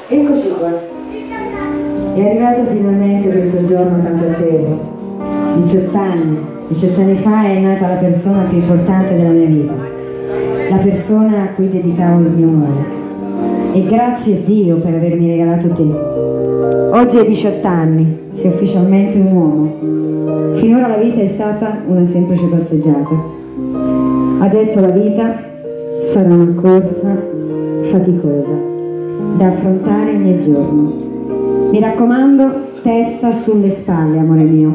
Eccoci qua. È arrivato finalmente questo giorno tanto atteso. 18 anni. 18 anni fa è nata la persona più importante della mia vita. La persona a cui dedicavo il mio amore. E grazie a Dio per avermi regalato te. Oggi hai 18 anni, sei ufficialmente un uomo. Finora la vita è stata una semplice passeggiata. Adesso la vita sarà una corsa faticosa da affrontare ogni giorno. Mi raccomando, testa sulle spalle, amore mio.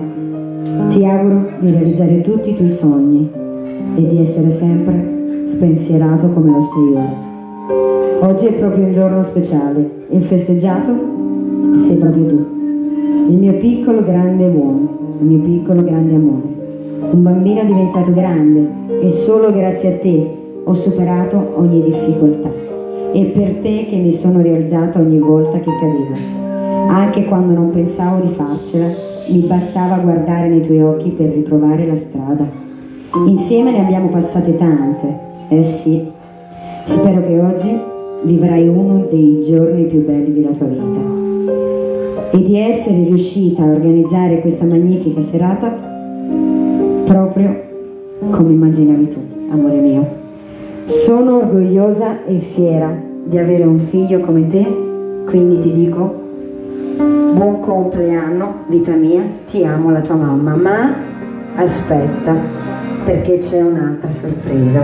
Ti auguro di realizzare tutti i tuoi sogni e di essere sempre spensierato come lo sei ora. Oggi è proprio un giorno speciale. Il festeggiato sei proprio tu. Il mio piccolo grande uomo, il mio piccolo grande amore. Un bambino diventato grande e solo grazie a te ho superato ogni difficoltà. È per te che mi sono rialzata ogni volta che cadevo. Anche quando non pensavo di farcela, mi bastava guardare nei tuoi occhi per ritrovare la strada. Insieme ne abbiamo passate tante, eh sì. Spero che oggi vivrai uno dei giorni più belli della tua vita. E di essere riuscita a organizzare questa magnifica serata proprio come immaginavi tu, amore mio. Sono orgogliosa e fiera di avere un figlio come te, quindi ti dico buon compleanno, vita mia, ti amo, la tua mamma. Ma aspetta, perché c'è un'altra sorpresa.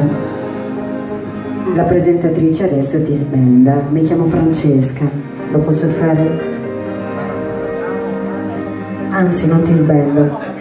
La presentatrice adesso ti sbenda. Mi chiamo Francesca, lo posso fare? Anzi, non ti sbendo.